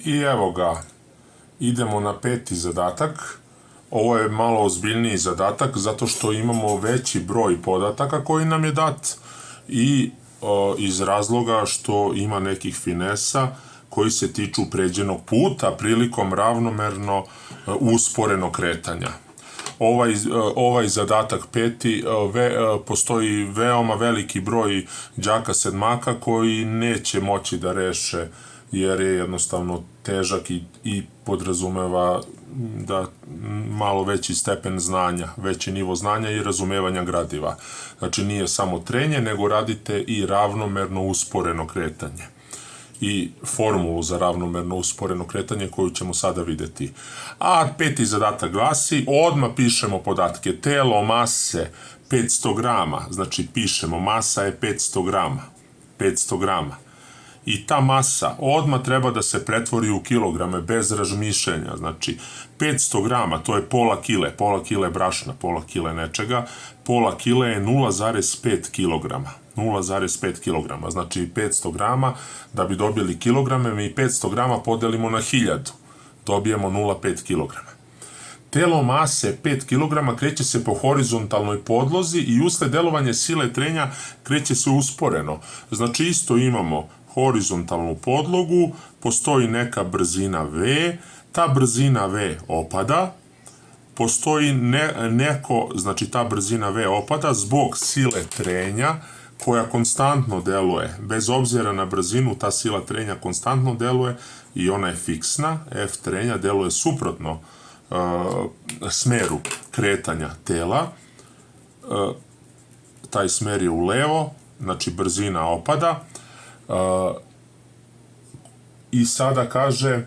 I evo ga, idemo na 5. zadatak. Ovo je malo ozbiljniji zadatak zato što imamo veći broj podataka koji nam je dat i iz razloga što ima nekih finesa koji se tiču pređenog puta prilikom ravnomerno usporenog kretanja. Ovaj zadatak 5. postoji veoma veliki broj đaka sedmaka koji neće moći da reše jer je jednostavno težak i podrazumeva da malo veći stepen znanja, veći nivo znanja i razumevanja gradiva. Znači nije samo trenje, nego radite i ravnomerno usporeno kretanje. I formulu za ravnomerno usporeno kretanje koju ćemo sada vidjeti. A 5. zadatak glasi, odmah pišemo podatke. Telo mase 500 grama, znači pišemo masa je 500 grama. 500 grama. I ta masa odmah treba da se pretvori u kilograme bez razmišljanja. Znači 500 grama to je pola kile brašna, pola kile nečega, pola kile je 0,5 kilograma. 0,5 kilograma, znači 500 grama, da bi dobili kilograme, mi 500 grama podelimo na 1000, dobijemo 0,5 kilograma. Telo mase 5 kilograma kreće se po horizontalnoj podlozi i usled delovanja sile trenja kreće se usporeno. Znači isto imamo horizontalnu podlogu, postoji neka brzina v, ta brzina v opada, postoji znači ta brzina v opada zbog sile trenja koja konstantno deluje, bez obzira na brzinu, ta sila trenja konstantno deluje i ona je fiksna, F trenja deluje suprotno smeru kretanja tela, taj smer je u levo, znači brzina opada, i sada kaže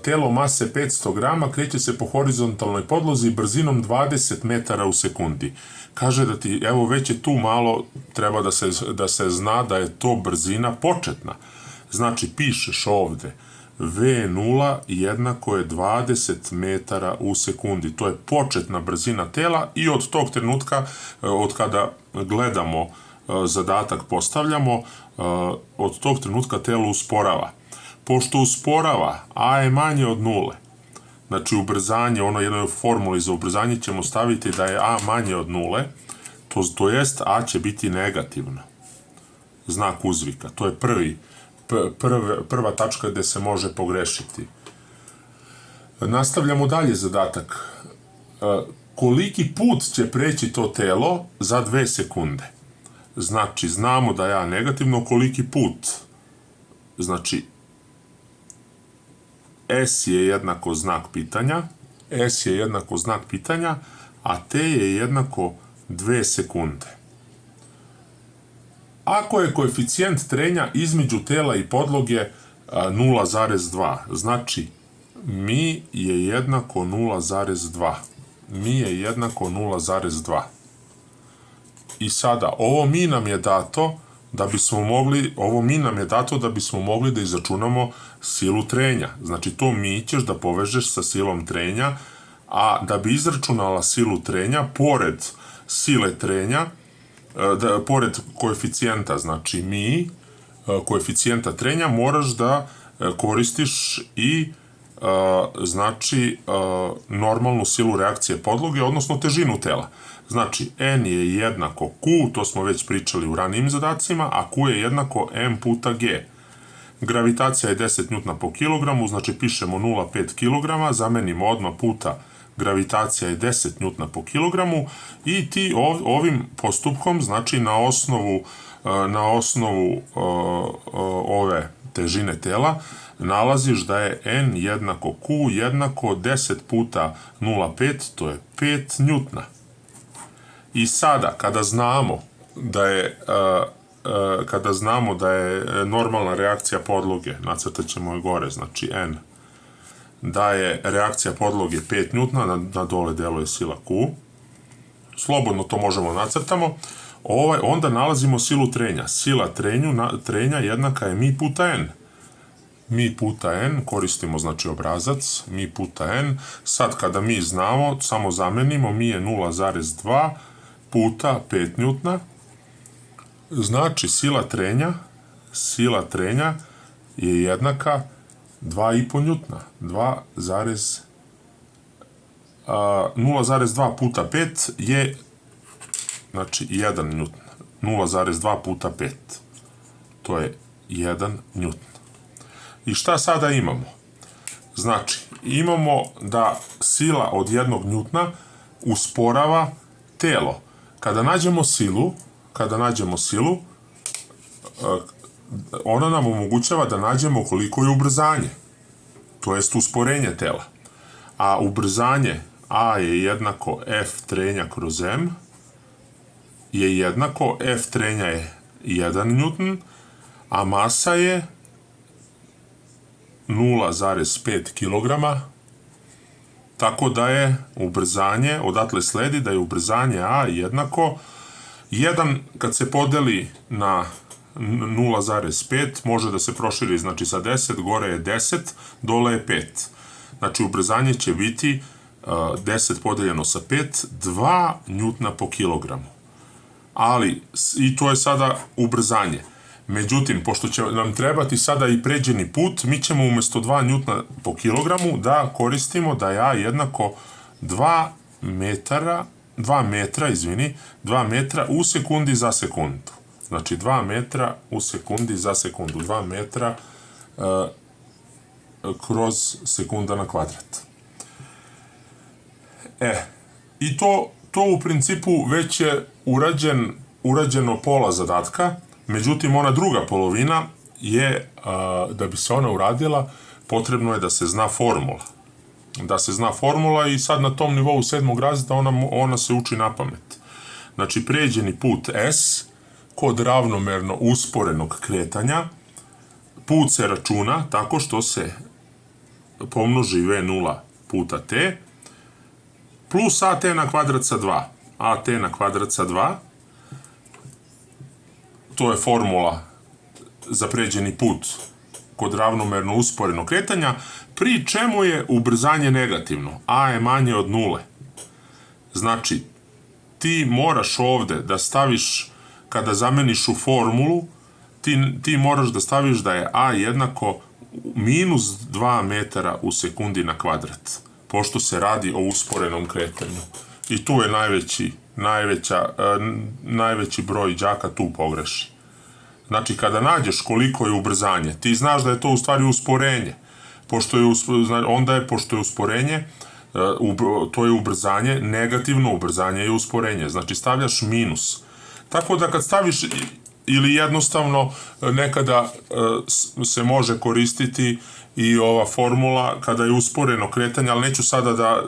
telo mase 500 grama kreće se po horizontalnoj podlozi brzinom 20 metara u sekundi. Kaže da ti, evo već je tu malo, treba da se zna da je to brzina početna. Znači pišeš ovde V0 jednako je 20 metara u sekundi. To je početna brzina tela i od tog trenutka, od kada gledamo zadatak postavljamo, od tog trenutka telo usporava. Pošto usporava, a je manje od 0, znači ubrzanje, ono jednoj formuli za ubrzanje ćemo staviti da je a manje od 0, to jest a će biti negativno. Znak uzvika, to je prva tačka gde se može pogrešiti. Nastavljamo dalje zadatak. Koliki put će preći to telo za 2 sekunde? Znači, znamo da je a negativno, koliki put? Znači, S je jednako znak pitanja, a T je jednako 2 sekunde. Ako je koeficijent trenja između tela i podloge 0,2, znači mi je jednako 0,2. I sada, ovo mi nam je dato da bismo mogli da izračunamo silu trenja. Znači, to mi ćeš da povežeš sa silom trenja, a da bi izračunala silu trenja, pored sile trenja, pored koeficijenta, znači koeficijenta trenja, moraš da koristiš i znači normalnu silu reakcije podloge, odnosno težinu tela. Znači, N je jednako Q, to smo već pričali u ranijim zadacima, a Q je jednako M puta G. Gravitacija je 10 N po kilogramu, znači pišemo 0,5 kilograma, zamenimo odmah puta gravitacija je 10 N po kilogramu i ti ovim postupkom, znači na osnovu ove težine tela, nalaziš da je N jednako Q jednako 10 puta 0,5, to je 5 N. I sada, kada znamo da je normalna reakcija podloge, nacrtat ćemo je gore, znači N, da je reakcija podloge 5 N, na dole deluje sila Q, slobodno to možemo nacrtamo, onda nalazimo silu trenja. Sila trenja jednaka je mi puta N. Mi puta N, koristimo znači obrazac, mi puta N, sad kada mi znamo, samo zamenimo, mi je 0,2 puta 5 N, znači sila trenja je jednaka 2,5 njutna. 0,2 puta 5 je, znači, 1 njutn. 0,2 puta 5. To je 1 njutn. I šta sada imamo? Znači, imamo da sila od 1 njutna usporava telo. Kada nađemo silu, ona nam omogućava da nađemo koliko je ubrzanje, to jest usporenje tela. A ubrzanje A je jednako F trenja kroz M je jednako, F trenja je 1 njutn, a masa je 0,5 kg, tako da je ubrzanje, odatle sledi da je ubrzanje A jednako 1 kad se podeli na 0,5 može da se proširi, znači sa 10, gore je 10, dole je 5. Znači ubrzanje će biti 10 podeljeno sa 5, 2 njutna po kilogramu. Ali, i to je sada ubrzanje. Međutim, pošto će nam trebati sada i pređeni put, mi ćemo umjesto 2 njutna po kilogramu da koristimo da je A jednako 2 metra u sekundi za sekundu. Znači 2 metra u sekundi za sekundu. 2 metra kroz sekunda na kvadrat. I to u principu već je urađeno pola zadatka, međutim ona druga polovina je, da bi se ona uradila, potrebno je da se zna formula. Da se zna formula i sad na tom nivou 7. razreda ona se uči na pamet. Znači pređeni put S kod ravnomerno usporenog kretanja, put se računa tako što se pomnoži V0 puta T plus AT na kvadrat sa 2. AT na kvadrat sa 2, to je formula za pređeni put kod ravnomerno usporenog kretanja, pri čemu je ubrzanje negativno. A je manje od 0. Znači, ti moraš ovde da staviš, kada zameniš u formulu, ti moraš da staviš da je A jednako minus 2 metara u sekundi na kvadrat, pošto se radi o usporenom kretanju. I tu je najveći broj đaka tu pogreši. Znači, kada nađeš koliko je ubrzanje, ti znaš da je to u stvari usporenje. Pošto je usporenje, to je ubrzanje, negativno ubrzanje je usporenje. Znači, stavljaš minus. Tako da kad staviš, ili jednostavno nekada se može koristiti i ova formula kada je usporeno kretanje, ali neću sada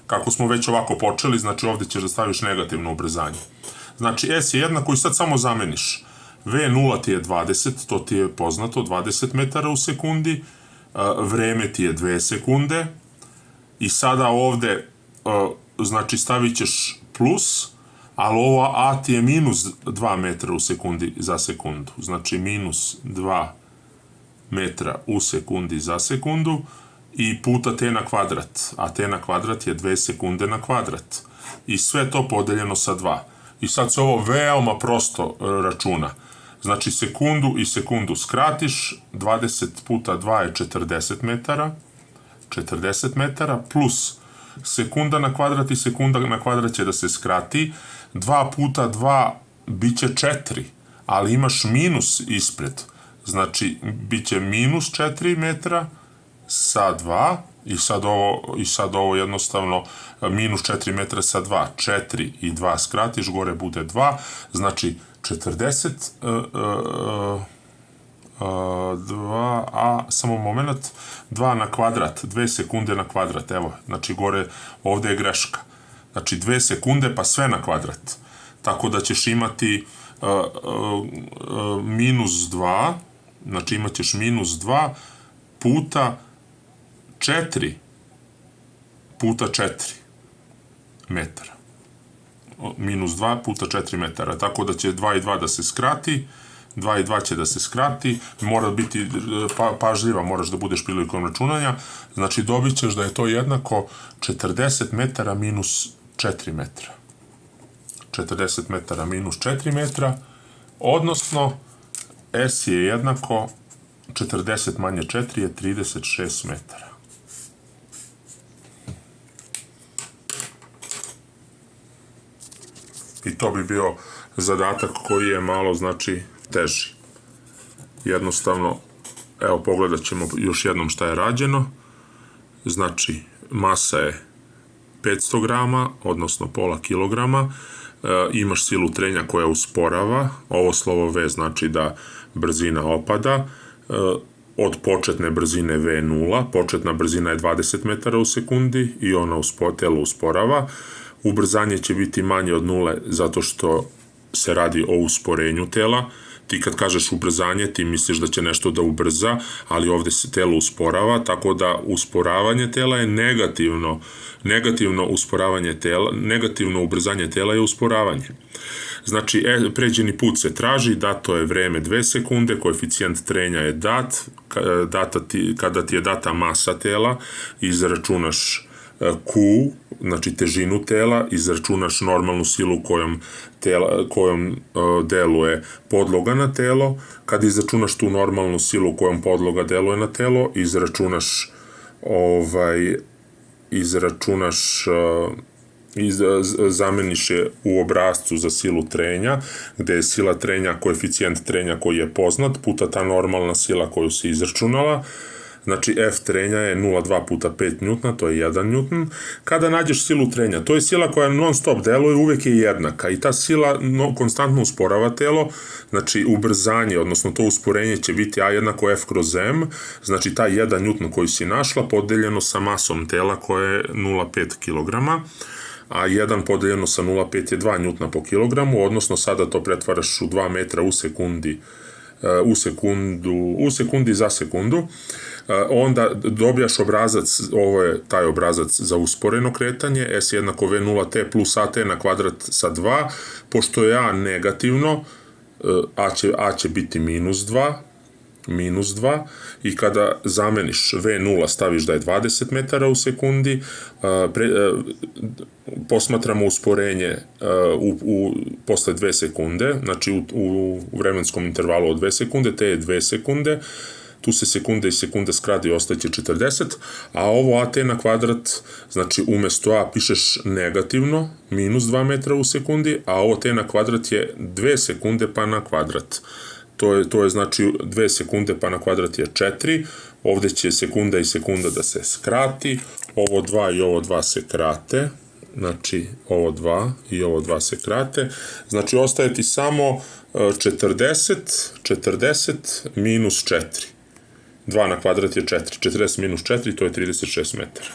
kako smo već ovako počeli, znači ovdje ćeš da staviš negativno ubrzanje. Znači S je jednako i sad samo zameniš. V0 ti je 20, to ti je poznato, 20 metara u sekundi, vreme ti je 2 sekunde i sada ovdje, znači stavit ćeš plus, ali ovo A ti je minus 2 metra u sekundi za sekundu. Znači minus 2 metra u sekundi za sekundu i puta T na kvadrat. A T na kvadrat je 2 sekunde na kvadrat. I sve to podeljeno sa 2. I sad se ovo veoma prosto računa. Znači sekundu i sekundu skratiš, 20 puta 2 je 40 metara, plus sekunda na kvadrat i sekunda na kvadrat će da se skrati, 2 puta 2 bit će 4, ali imaš minus ispred, znači bit će minus 4 metra sa 2, i sad ovo jednostavno minus 4 metra sa 2, 4 i 2 skratiš, gore bude 2, znači 40, 2, samo moment, 2 na kvadrat, 2 sekunde na kvadrat, evo, znači gore, ovdje je greška. Znači 2 sekunde pa sve na kvadrat. Tako da ćeš imati minus 2, znači imat ćeš minus 2 puta 4 metara. Minus 2 puta 4 metara. Tako da će 2 i 2 da se skrati, 2 i 2 će da se skrati, mora biti pažljiva, moraš da budeš prilikom računanja, znači dobit ćeš da je to jednako 40 metara minus 4 metra. 40 metara minus 4 metra, odnosno S je jednako 40 manje 4 je 36 metara. I to bi bio zadatak koji je malo, znači, teži. Jednostavno, evo, pogledat ćemo još jednom šta je rađeno. Znači, masa je 500 grama, odnosno pola kilograma. Imaš silu trenja koja usporava. Ovo slovo V znači da brzina opada. Od početne brzine V0, početna brzina je 20 metara u sekundi i ona telo usporava. Ubrzanje će biti manje od 0 zato što se radi o usporenju tela. Ti kad kažeš ubrzanje, ti misliš da će nešto da ubrza, ali ovde se telo usporava, tako da usporavanje tela je negativno. Negativno ubrzanje tela je usporavanje. Znači, pređeni put se traži, dato je vreme 2 sekunde, koeficijent trenja je dat, kada ti je data masa tela, izračunaš Q, znači težinu tela, izračunaš normalnu silu kojom deluje podloga na telo. Kad izračunaš tu normalnu silu kojom podloga deluje na telo, zameniš je u obrascu za silu trenja, gde je sila trenja koeficijent trenja koji je poznat, puta ta normalna sila koju si izračunala. Znači, F trenja je 0,2 puta 5 njutna, to je 1 njutn. Kada nađeš silu trenja, to je sila koja non stop deluje, uvek je jednaka i ta sila konstantno usporava telo, znači ubrzanje, odnosno to usporenje će biti A jednako F kroz M, znači taj 1 njutn koji si našla podeljeno sa masom tela koja je 0,5 kilograma, a 1 podeljeno sa 0,5 je 2 njutna po kilogramu, odnosno sada to pretvaraš u 2 metra u sekundi za sekundu. Onda dobijaš obrazac, ovo je taj obrazac za usporeno kretanje, S jednako V0T plus AT na kvadrat sa 2, pošto je A negativno, A će biti minus 2, i kada zameniš V0 staviš da je 20 metara u sekundi, posmatramo usporenje posle 2 sekunde, znači u vremenskom intervalu od 2 sekunde, te je 2 sekunde, tu se sekunde i sekunde skrati i ostaće 40, a ovo AT na kvadrat, znači umesto A pišeš negativno, minus 2 metra u sekundi, a ovo T na kvadrat je 2 sekunde pa na kvadrat. To je znači 2 sekunde pa na kvadrat je 4, ovde će sekunda i sekunda da se skrati, ovo 2 i ovo 2 se krate, znači ovo 2 i ovo 2 se krate, znači ostaje ti samo 40 minus 4. 2 na kvadrat je 4, 40 minus 4, to je 36 metara.